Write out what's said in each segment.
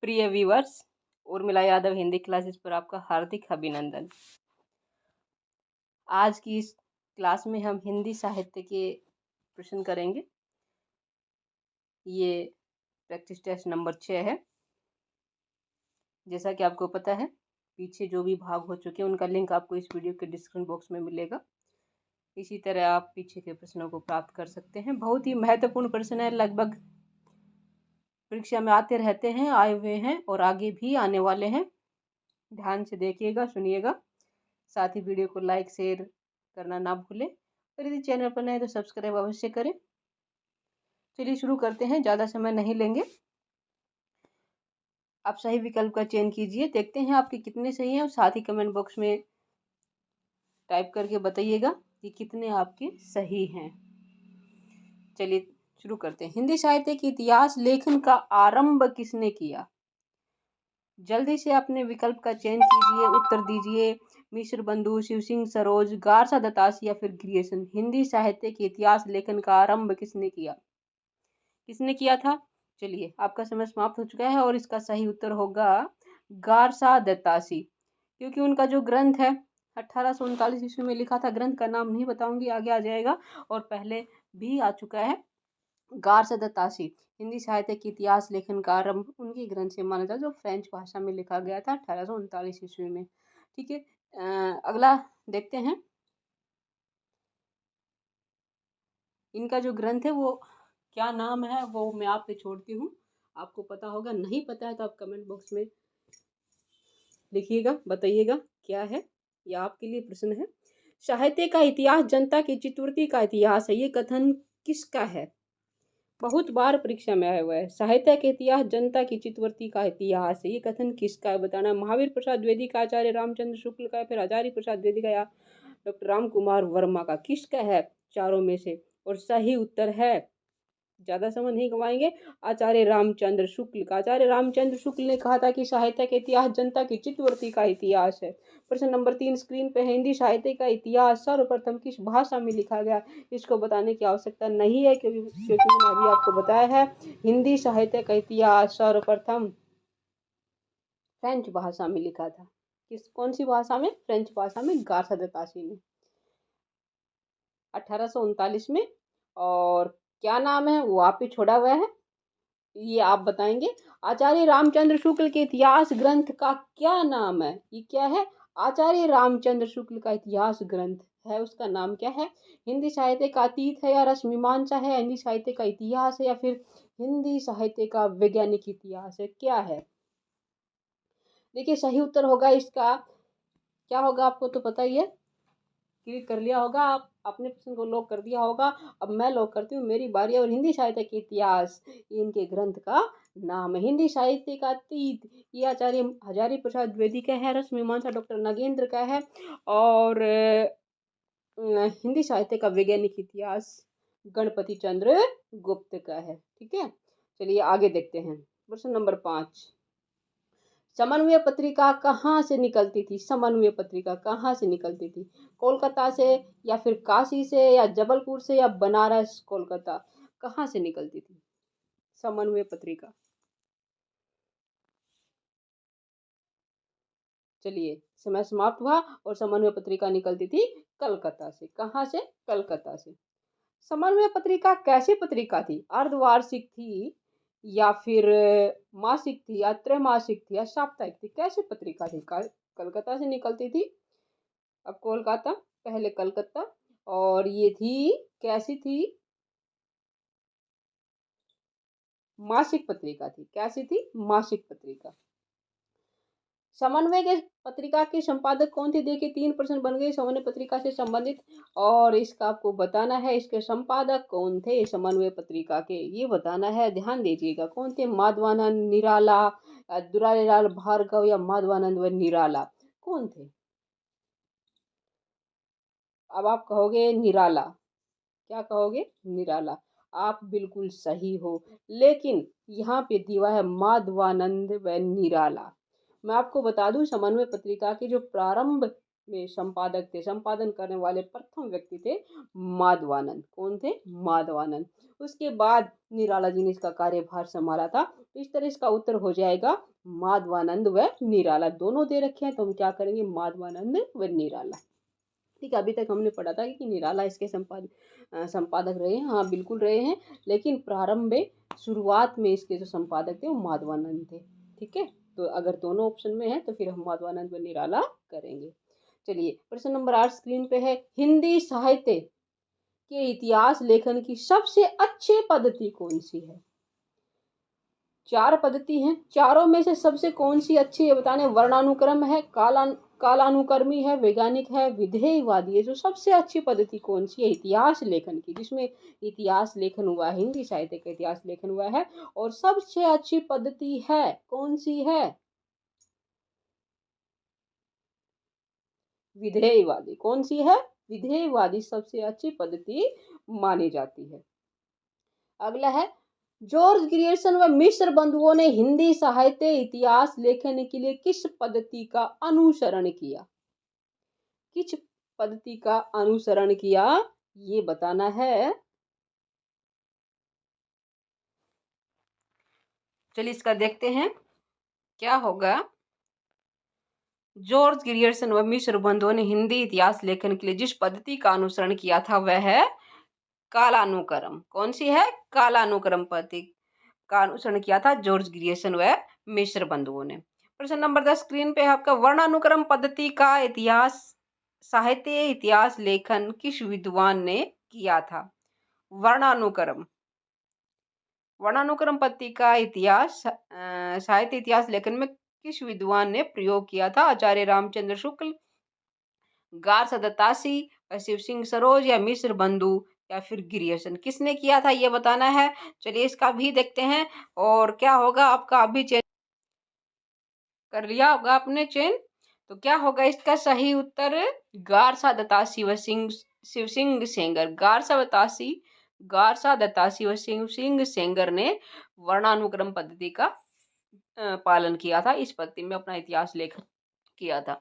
प्रिय viewers, Urmila Yadav Hindi classes पर आपका हार्दिक अभिनंदन। आज की इस क्लास में हम हिंदी साहित्य के प्रश्न करेंगे। ये प्रैक्टिस टेस्ट नंबर 6 है। जैसा कि आपको पता है, पीछे जो भी भाग हो चुके हैं उनका लिंक आपको इस वीडियो के डिस्क्रिप्शन बॉक्स में मिलेगा। इसी तरह आप पीछे के प्रश्नों को प्राप्त कर सकते हैं। बहुत ही महत्वपूर्ण प्रश्न है, लगभग परीक्षा में आते रहते हैं, आए हुए हैं और आगे भी आने वाले हैं। ध्यान से देखिएगा, सुनिएगा। साथ ही वीडियो को लाइक शेयर करना ना भूलें और यदि चैनल पर नए तो सब्सक्राइब अवश्य करें। चलिए शुरू करते हैं, ज़्यादा समय नहीं लेंगे। आप सही विकल्प का चयन कीजिए। देखते हैं आपके कितने सही हैं और साथ ही कमेंट बॉक्स में टाइप करके बताइएगा कि कितने आपके सही हैं। चलिए शुरू करते हैं। हिंदी साहित्य के इतिहास लेखन का आरंभ किसने किया? जल्दी से अपने विकल्प का चयन कीजिए, उत्तर दीजिए। मिश्र बंधु, शिव सिंह सरोज, गारसा दत्तासी या फिर ग्रियर्सन। हिंदी साहित्य के इतिहास लेखन का आरंभ किसने किया? किसने किया था? चलिए, आपका समय समाप्त हो चुका है और इसका सही उत्तर होगा गारसा दत्तासी, क्योंकि उनका जो ग्रंथ है 1839 ईस्वी में लिखा था। ग्रंथ का नाम नहीं बताऊंगी, आगे आ जाएगा और पहले भी आ चुका है। गारसा दत्तासी हिंदी साहित्य के इतिहास लेखन का आरंभ उनके ग्रंथ से माना जाता है, जो फ्रेंच भाषा में लिखा गया था 1839 ईस्वी में। ठीक है, अगला देखते हैं। इनका जो ग्रंथ है वो क्या नाम है, वो मैं आप पे छोड़ती हूँ। आपको पता होगा, नहीं पता है तो आप कमेंट बॉक्स में लिखिएगा, बताइएगा क्या है। यह आपके लिए प्रश्न है। साहित्य का इतिहास जनता की चित्तवृत्ति का इतिहास है, ये कथन किसका है? बहुत बार परीक्षा में आया हुआ है। साहित्य के इतिहास जनता की चित्तवृत्ति का इतिहास है, ये कथन किसका है बताना। महावीर प्रसाद द्विवेदी का, आचार्य रामचंद्र शुक्ल का, फिर हजारी प्रसाद द्विवेदी का या डॉक्टर राम कुमार वर्मा का? किसका है चारों में से? और सही उत्तर है, ज़्यादा समय नहीं गंवाएंगे, आचार्य रामचंद्र शुक्ल का। आचार्य रामचंद्र शुक्ल ने कहा था कि साहित्य का इतिहास जनता की चित्तवृत्ति का इतिहास है। प्रश्न नंबर 3 स्क्रीन पे है। हिंदी साहित्य का इतिहास सर्वप्रथम किस भाषा में लिखा गया? इसको बताने की आवश्यकता नहीं है, क्योंकि मैंने अभी आपको बताया है हिंदी साहित्य का इतिहास सर्वप्रथम फ्रेंच भाषा में लिखा था। कौन सी भाषा में? फ्रेंच भाषा में, गारसा दत्तासी ने 1839 में। और क्या नाम है वो आप ही छोड़ा हुआ है, ये आप बताएंगे। आचार्य रामचंद्र शुक्ल के इतिहास ग्रंथ का क्या नाम है? ये क्या है? आचार्य रामचंद्र शुक्ल का इतिहास ग्रंथ है, उसका नाम क्या है? हिंदी साहित्य का अतीत है या रस मीमांसा है? हिंदी साहित्य का इतिहास है या फिर हिंदी साहित्य का वैज्ञानिक इतिहास है? क्या है? देखिए, सही उत्तर होगा इसका क्या होगा, आपको तो पता ही है। क्लिक कर लिया होगा, आप अपने प्रश्न को लॉक कर दिया होगा। अब मैं लॉक करती हूँ, मेरी बारी है। और हिंदी साहित्य के इतिहास, इनके ग्रंथ का नाम है। हिंदी साहित्य का अतीत, ये आचार्य हजारी प्रसाद द्विवेदी का है। रस मीमांसा डॉक्टर नागेंद्र का है। और हिंदी साहित्य का वैज्ञानिक इतिहास गणपति चंद्र गुप्त का है। ठीक है, चलिए आगे देखते हैं। प्रश्न नंबर 5, समन्वय पत्रिका कहाँ से निकलती थी? समन्वय पत्रिका कहाँ से निकलती थी? कोलकाता से या फिर काशी से या जबलपुर से या बनारस? कोलकाता। कहाँ से निकलती थी समन्वय पत्रिका? चलिए, समय समाप्त हुआ और समन्वय पत्रिका निकलती थी कलकत्ता से। कहाँ से? कलकत्ता से। समन्वय पत्रिका कैसी पत्रिका थी? अर्धवार्षिक थी या फिर मासिक थी या त्रैमासिक थी या साप्ताहिक थी? कैसी पत्रिका थी? कलकत्ता से निकलती थी। अब कोलकाता, पहले कलकत्ता, और ये थी कैसी थी? मासिक पत्रिका थी। कैसी थी? मासिक पत्रिका। समन्वय के पत्रिका के संपादक कौन थे? देखिए, 3 प्रश्न बन गए समन्वय पत्रिका से संबंधित, और इसका आपको बताना है इसके संपादक कौन थे समन्वय पत्रिका के, ये बताना है। ध्यान दीजिएगा, कौन थे? माधवानंद, निराला, दुलारीलाल भार्गव या माधवानंद व निराला? कौन थे? अब आप कहोगे निराला। क्या कहोगे? निराला। आप बिल्कुल सही हो, लेकिन यहाँ पे दिया है माधवानंद व निराला। मैं आपको बता दूं, समन्वय पत्रिका की जो प्रारंभ में संपादक थे। संपादन करने वाले प्रथम व्यक्ति थे माधवानंद। कौन थे? माधवानंद। उसके बाद निराला जी ने इसका कार्यभार संभाला था। तो इस तरह इसका उत्तर हो जाएगा माधवानंद व निराला। दोनों दे रखे हैं तो हम क्या करेंगे? माधवानंद व निराला। ठीक है, अभी तक हमने पढ़ा था कि निराला इसके संपादक रहे हैं। हाँ बिल्कुल रहे हैं, लेकिन प्रारंभ में शुरुआत में इसके जो संपादक थे वो माधवानंद थे। ठीक है, तो अगर दोनों ऑप्शन में है तो फिर हम माधवानंद व निराला करेंगे। चलिए प्रश्न नंबर 8 स्क्रीन पे है। हिंदी साहित्य के इतिहास लेखन की सबसे अच्छी पद्धति कौन सी है? 4 पद्धति हैं, चारों में से सबसे कौन सी अच्छी है बताने? वर्णानुक्रम है, कालानुक्रमी है, वैज्ञानिक है, विधेयवादी है। जो सबसे अच्छी पद्धति कौन सी है इतिहास लेखन की, जिसमें इतिहास लेखन हुआ है, हिंदी साहित्य का इतिहास लेखन हुआ है, और सबसे अच्छी पद्धति है कौन सी है? विधेयवादी। कौन सी है? विधेयवादी सबसे अच्छी पद्धति मानी जाती है। अगला है, जॉर्ज ग्रियर्सन व मिश्र बंधुओं ने हिंदी साहित्य इतिहास लेखन के लिए किस पद्धति का अनुसरण किया? किस पद्धति का अनुसरण किया ये बताना है। चलिए इसका देखते हैं क्या होगा। जॉर्ज ग्रियर्सन व मिश्र बंधुओं ने हिंदी इतिहास लेखन के लिए जिस पद्धति का अनुसरण किया था वह है कालानुक्रम। कौन सी है? कालानुक्रम पद्धति का अनुसरण किया था जॉर्ज ग्रियर्सन व मिश्र बंधुओं ने। प्रश्न नंबर 10 स्क्रीन पे है आपका। वर्णानुक्रम पद्धति का इतिहास साहित्य इतिहास लेखन किस विद्वान ने किया था? वर्णानुक्रम पद्धति का इतिहास साहित्य इतिहास लेखन में किस विद्वान ने प्रयोग किया था? आचार्य रामचंद्र शुक्ल, गार्स दत्तासी, शिव सिंह सरोज, या मिश्र बंधु, या फिर ग्रियर्सन। किसने किया था ये बताना है। चलिए इसका भी देखते हैं। और क्या होगा आपका? अभी चेंज कर लिया होगा आपने चेंज। तो क्या होगा इसका सही उत्तर? गारसा दत्तासी व शिव सिंह सेंगर। गारसा दत्तासी व शिव सिंह सेंगर ने वर्णानुक्रम पद्धति का पालन किया था। इस पद्धति में अपना इतिहास लेखन किया था।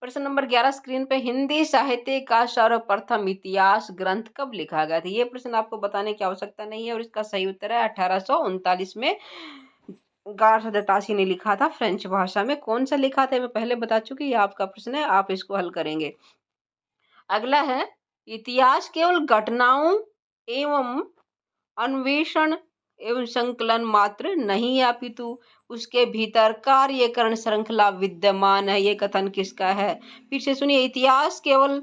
प्रश्न नंबर 11 स्क्रीन पे। हिंदी साहित्य का सर्वप्रथम इतिहास ग्रंथ कब लिखा गया था? ये प्रश्न आपको बताने की आवश्यकता नहीं है और इसका सही उत्तर है 1839 में गार्स दत्तासी ने लिखा था फ्रेंच भाषा में। कौन सा लिखा था मैं पहले बता चुकी, ये आपका प्रश्न है, आप इसको हल करेंगे। अगला है, इतिहास केवल घटनाओं एवं अन्वेषण एवं संकलन मात्र नहीं है, अपितु उसके भीतर कार्यकरण श्रृंखला विद्यमान है। ये कथन किसका है? फिर से सुनिए। इतिहास केवल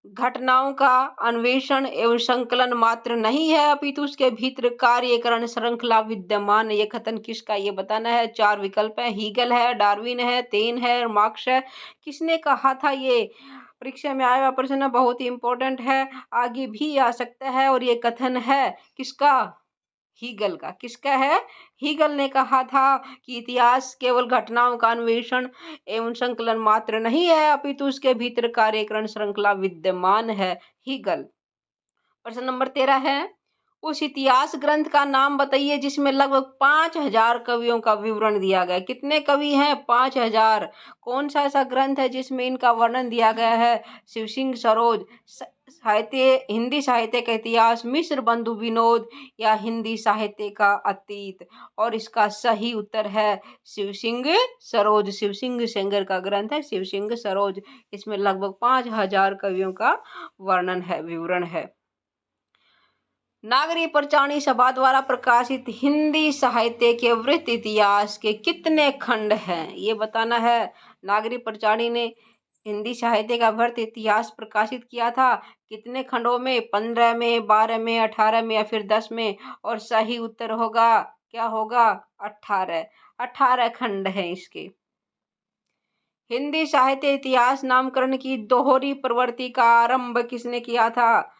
घटनाओं का अन्वेषण एवं संकलन मात्र नहीं है, अपितु उसके भीतर कार्यकरण श्रृंखला विद्यमान। ये कथन किसका ये बताना है। 4 विकल्प है। हीगल है, डार्विन है, तेन है, मार्क्स है। किसने कहा था? ये परीक्षा में आया हुआ प्रश्न, बहुत ही इंपॉर्टेंट है, आगे भी आ सकता है। और ये कथन है किसका? हीगल का। किसका है? हीगल ने कहा था कि इतिहास केवल घटनाओं का अन्वेषण एवं संकलन मात्र नहीं है, अपितु उसके भीतर कार्यकरण श्रृंखला विद्यमान है। हीगल। प्रश्न नंबर 13 है। उस इतिहास ग्रंथ का नाम बताइए जिसमें लगभग 5000 कवियों का विवरण दिया गया। कितने कवि हैं? 5000। कौन सा ऐसा ग्रंथ है जिसमें इनका वर्णन दिया गया है? शिव सिंह सरोज, हिंदी साहित्य का इतिहास, मिश्र बंधु विनोद, या हिंदी साहित्य का अतीत। और इसका सही उत्तर है शिव सिंह सरोज। शिव सिंह सेंगर का ग्रंथ है शिव सिंह सरोज। इसमें लगभग 5000 कवियों का वर्णन है, विवरण है। नागरी पंचाणी सभा द्वारा प्रकाशित हिंदी साहित्य के वृत्त इतिहास के कितने खंड हैं? ये बताना है। नागरी पंचाणी ने हिंदी साहित्य का वृत्त इतिहास प्रकाशित किया था। कितने खंडों में? 15 में, 12 में, 18 में, या फिर 10 में। और सही उत्तर होगा क्या होगा? 18। 18 खंड हैं इसके। हिंदी साहित्य इतिहास नामकरण की दोहरी प्रवृत्ति का आरंभ किसने किया था?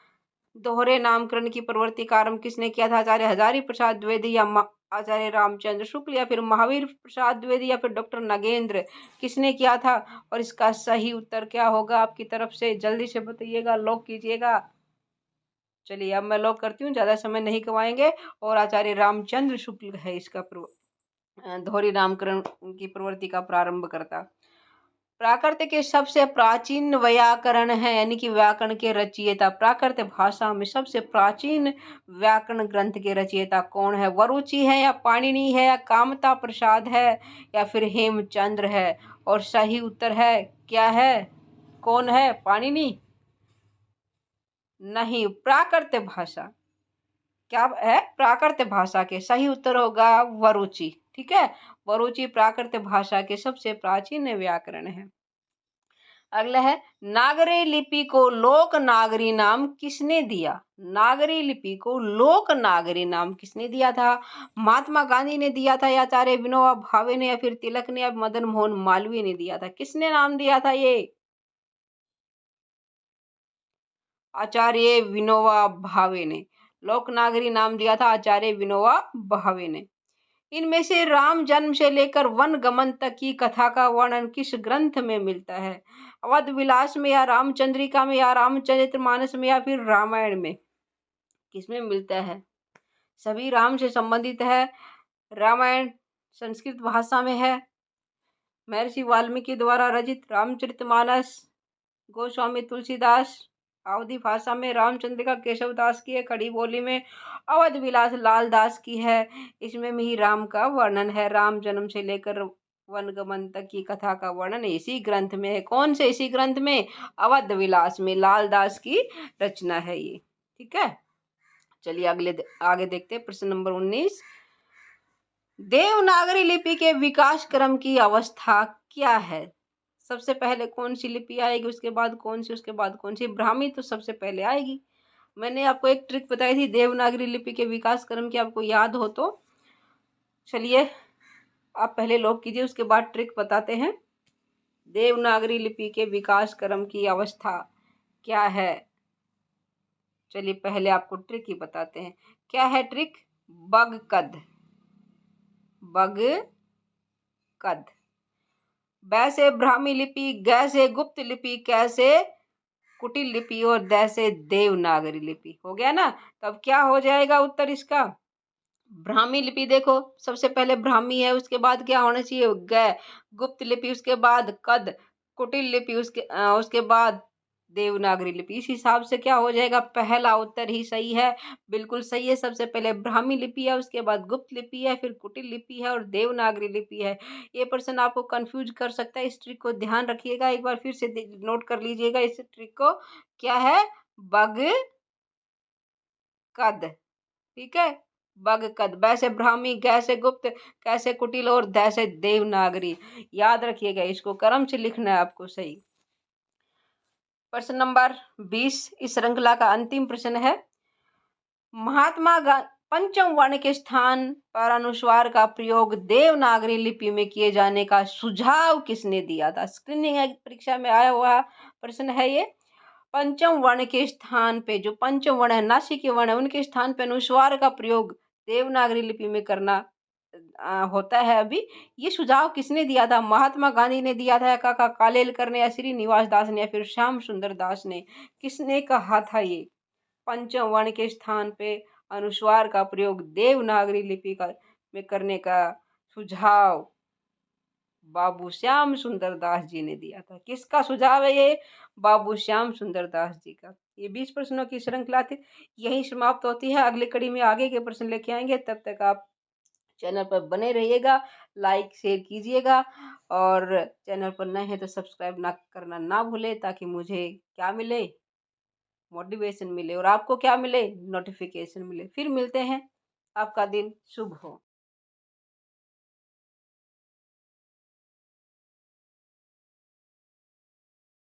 दोहरे नामकरण की प्रवृत्ति का आरंभ किसने किया था? आचार्य हजारी प्रसाद द्विवेदी, या आचार्य रामचंद्र शुक्ल, या फिर महावीर प्रसाद द्विवेदी, या फिर डॉक्टर नगेंद्र। किसने किया था? और इसका सही उत्तर क्या होगा आपकी तरफ से? जल्दी से बताइएगा, लॉक कीजिएगा। चलिए अब मैं लॉक करती हूँ, ज़्यादा समय नहीं गवाएंगे। और आचार्य रामचंद्र शुक्ल है इसका दोहरी नामकरण की प्रवृत्ति का प्रारंभ करता। प्राकृत के सबसे प्राचीन व्याकरण है, यानी कि व्याकरण के रचयिता। प्राकृत भाषा में सबसे प्राचीन व्याकरण ग्रंथ के रचयिता कौन है? वरुचि है, या पाणिनि है, या कामता प्रसाद है, या फिर हेमचंद्र है? और सही उत्तर है क्या है? कौन है? पाणिनि नहीं, प्राकृत भाषा। क्या है? प्राकृत भाषा के सही उत्तर होगा वरुचि। ठीक है, वरुचि प्राकृत भाषा के सबसे प्राचीन व्याकरण है। अगला है, नागरी लिपि को लोक नागरी नाम किसने दिया? नागरी लिपि को लोक नागरी नाम किसने दिया था? महात्मा गांधी ने दिया था, या आचार्य विनोबा भावे ने, या फिर तिलक ने, या मदन मोहन मालवीय ने दिया था? किसने नाम दिया था ये? आचार्य विनोबा भावे ने लोक नागरी नाम दिया था, आचार्य विनोबा भावे ने। इनमें से राम जन्म से लेकर वन गमन तक की कथा का वर्णन किस ग्रंथ में मिलता है? अवध विलास में, या रामचंद्रिका में, या रामचरितमानस में, या फिर रामायण में? किसमें मिलता है? सभी राम से संबंधित है। रामायण संस्कृत भाषा में है। महर्षि वाल्मीकि द्वारा रचित रामचरितमानस गोस्वामी तुलसीदास अवधी भाषा में, रामचंद्रिका केशव दास की है खड़ी बोली में, अवध विलास लाल दास की है। इसमें भी राम का वर्णन है। राम जन्म से लेकर वनगमन तक की कथा का वर्णन इसी ग्रंथ में है। कौन से? इसी ग्रंथ में, अवध विलास में, लाल दास की रचना है ये। ठीक है, चलिए आगे देखते हैं। प्रश्न नंबर 19, देवनागरी लिपि के विकास क्रम की अवस्था क्या है? सबसे पहले कौन सी लिपि आएगी, उसके बाद कौन सी, उसके बाद कौन सी? ब्राह्मी तो सबसे पहले आएगी। मैंने आपको एक ट्रिक बताई थी देवनागरी लिपि के विकास क्रम की, आपको याद हो तो चलिए आप पहले लॉक कीजिए, उसके बाद ट्रिक बताते हैं। देवनागरी लिपि के विकास क्रम की अवस्था क्या है? चलिए पहले आपको ट्रिक ही बताते हैं। क्या है ट्रिक? बगकद। बगकद। ब से ब्राह्मी लिपि, ग से गुप्त लिपि, क से कुटिल लिपि, और द से देवनागरी लिपि। हो गया ना? तब क्या हो जाएगा उत्तर इसका? ब्राह्मी लिपि। देखो सबसे पहले ब्राह्मी है, उसके बाद क्या होना चाहिए? ग। गुप्त लिपि, उसके बाद कद। कुटिल लिपि, उसके बाद देवनागरी लिपि। इस हिसाब से क्या हो जाएगा? पहला उत्तर ही सही है, बिल्कुल सही है। सबसे पहले ब्राह्मी लिपि है, उसके बाद गुप्त लिपि है, फिर कुटिल लिपि है, और देवनागरी लिपि है। ये प्रश्न आपको कंफ्यूज कर सकता है, इस ट्रिक को ध्यान रखिएगा। एक बार फिर से नोट कर लीजिएगा इस ट्रिक को। क्या है? बग कद। ठीक है, बगकद। ब से ब्राह्मी, ग से गुप्त, क से कुटिल, और द से देवनागरी। याद रखिएगा, इसको क्रम से लिखना है आपको। सही। प्रश्न नंबर 20 इस श्रृंखला का अंतिम प्रश्न है। पंचम वर्ण के स्थान पर अनुस्वार का प्रयोग देवनागरी लिपि में किए जाने का सुझाव किसने दिया था? स्क्रीनिंग परीक्षा में आया हुआ प्रश्न है ये। पंचम वर्ण के स्थान पे, जो पंचम वर्ण है, नासिक वर्ण है, उनके स्थान पे अनुस्वार का प्रयोग देवनागरी लिपि में करना होता है। अभी ये सुझाव किसने दिया था? महात्मा गांधी ने दिया था, या काका कालेलकर ने, या श्रीनिवास दास ने, या फिर श्याम सुंदर दास ने? किसने कहा था ये? पंचम वर्ण के स्थान पे अनुस्वार का प्रयोग देवनागरी लिपि में करने का सुझाव बाबू श्याम सुंदर दास जी ने दिया था। किसका सुझाव है ये? बाबू श्याम सुंदर दास जी का। ये 20 प्रश्नों की श्रृंखला थी, यही समाप्त होती है। अगली कड़ी में आगे के प्रश्न लेके आएंगे। तब तक आप चैनल पर बने रहिएगा, लाइक शेयर कीजिएगा, और चैनल पर नए हैं तो सब्सक्राइब ना करना ना भूले, ताकि मुझे क्या मिले? मोटिवेशन मिले, और आपको क्या मिले? नोटिफिकेशन मिले। फिर मिलते हैं। आपका दिन शुभ हो।